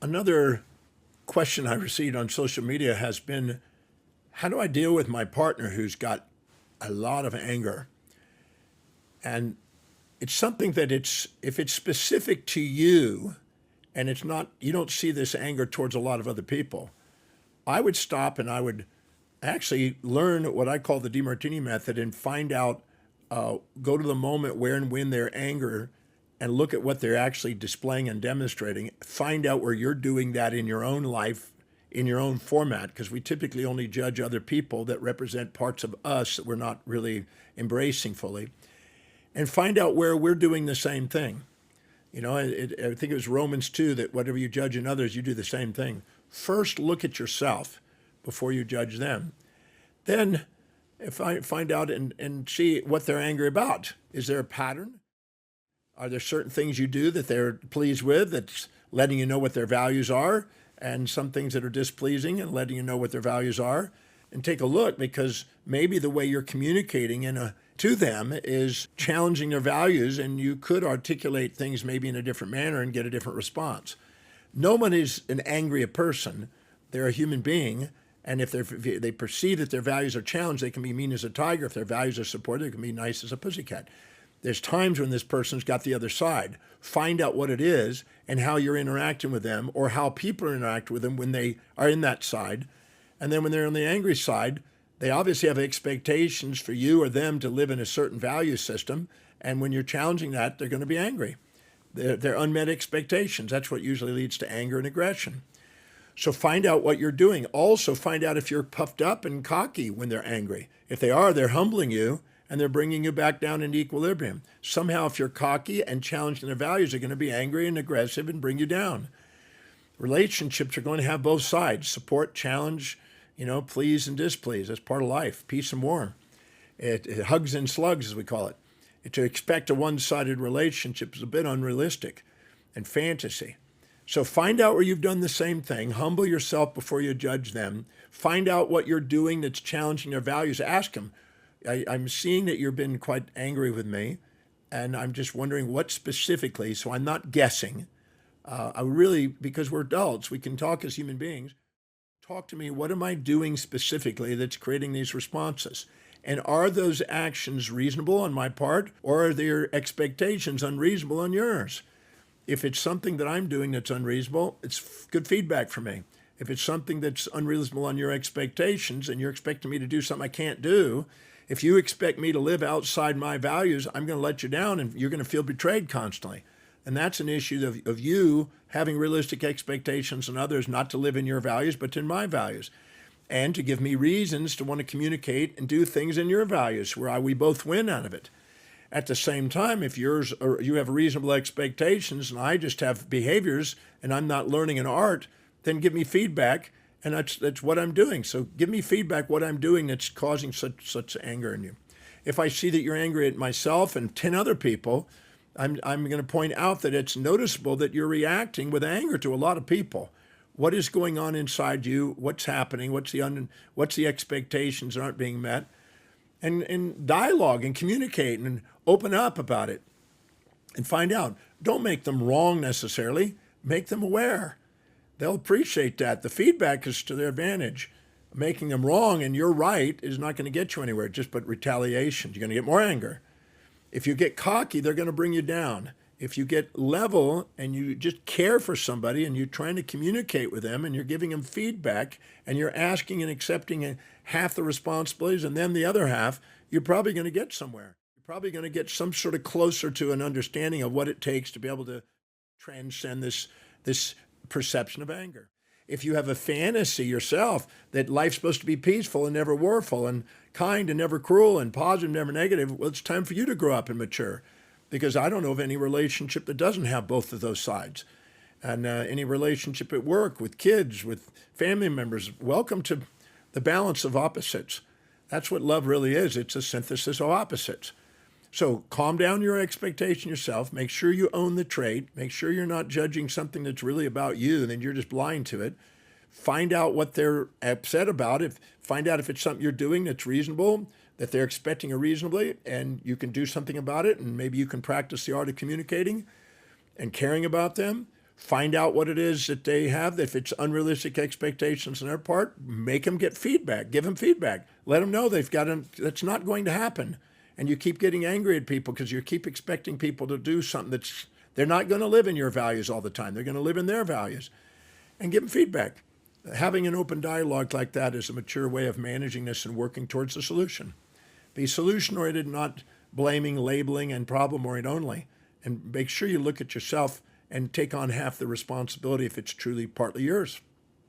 Another question I received on social media has been, how do I deal with my partner who's got a lot of anger? And it's something that if it's specific to you and it's not, you don't see this anger towards a lot of other people, I would stop and I would actually learn what I call the Demartini method and find out, go to the moment where and when they're anger and look at what they're actually displaying and demonstrating. Find out where you're doing that in your own life, in your own format, because we typically only judge other people that represent parts of us that we're not really embracing fully, and find out where we're doing the same thing. You know, I think it was Romans 2 that whatever you judge in others, you do the same thing. First, look at yourself before you judge them. Then if I find out and see what they're angry about. Is there a pattern? Are there certain things you do that they're pleased with that's letting you know what their values are, and some things that are displeasing and letting you know what their values are? And take a look, because maybe the way you're communicating to them is challenging their values, and you could articulate things maybe in a different manner and get a different response. No one is an angry person. They're a human being. And if they perceive that their values are challenged, they can be mean as a tiger. If their values are supported, they can be nice as a pussycat. There's times when this person's got the other side. Find out what it is and how you're interacting with them, or how people interact with them when they are in that side. And then when they're on the angry side, they obviously have expectations for you or them to live in a certain value system. And when you're challenging that, they're going to be angry. They're unmet expectations. That's what usually leads to anger and aggression. So find out what you're doing. Also find out if you're puffed up and cocky when they're angry. If they are, they're humbling you and they're bringing you back down into equilibrium. Somehow, if you're cocky and challenging their values, they're going to be angry and aggressive and bring you down. Relationships are going to have both sides: support, challenge, please and displease. That's part of life. Peace and war. It hugs and slugs, as we call it. To expect a one-sided relationship is a bit unrealistic and fantasy. So find out where you've done the same thing. Humble yourself before you judge them. Find out what you're doing that's challenging their values. Ask them, I'm seeing that you've been quite angry with me, and I'm just wondering what specifically, so I'm not guessing. Because we're adults, we can talk as human beings. Talk to me, what am I doing specifically that's creating these responses? And are those actions reasonable on my part, or are their expectations unreasonable on yours? If it's something that I'm doing that's unreasonable, it's good feedback for me. If it's something that's unreasonable on your expectations and you're expecting me to do something I can't do, if you expect me to live outside my values, I'm going to let you down and you're going to feel betrayed constantly. And that's an issue of you having realistic expectations on others, not to live in your values, but in my values. And to give me reasons to want to communicate and do things in your values where we both win out of it. At the same time, if you have reasonable expectations and I just have behaviors and I'm not learning an art, then give me feedback, and that's what I'm doing. So give me feedback what I'm doing that's causing such anger in you. If I see that you're angry at myself and 10 other people, I'm going to point out that it's noticeable that you're reacting with anger to a lot of people. What is going on inside you? What's happening? What's the expectations that aren't being met? And dialogue and communicate and open up about it and find out. Don't make them wrong necessarily. Make them aware. They'll appreciate that. The feedback is to their advantage. Making them wrong and you're right is not going to get you anywhere, just but retaliation. You're going to get more anger. If you get cocky, they're going to bring you down. If you get level and you just care for somebody and you're trying to communicate with them and you're giving them feedback and you're asking and accepting half the responsibilities and then the other half, you're probably going to get somewhere. You're probably going to get some sort of closer to an understanding of what it takes to be able to transcend this perception of anger. If you have a fantasy yourself that life's supposed to be peaceful and never warful and kind and never cruel and positive, never negative, well, it's time for you to grow up and mature. Because I don't know of any relationship that doesn't have both of those sides. And any relationship at work, with kids, with family members, welcome to the balance of opposites. That's what love really is. It's a synthesis of opposites. So calm down your expectation yourself. Make sure you own the trait. Make sure you're not judging something that's really about you and then you're just blind to it. Find out what they're upset about. Find out if it's something you're doing that's reasonable, that they're expecting reasonably, and you can do something about it, and maybe you can practice the art of communicating and caring about them. find out what it is that they have. If it's unrealistic expectations on their part, make them get feedback. Give them feedback. Let them know that's not going to happen. And you keep getting angry at people because you keep expecting people to do something they're not going to live in your values all the time. They're going to live in their values. And give them feedback. Having an open dialogue like that is a mature way of managing this and working towards a solution. Be solution-oriented, not blaming, labeling, and problem-oriented only. And make sure you look at yourself and take on half the responsibility if it's truly partly yours.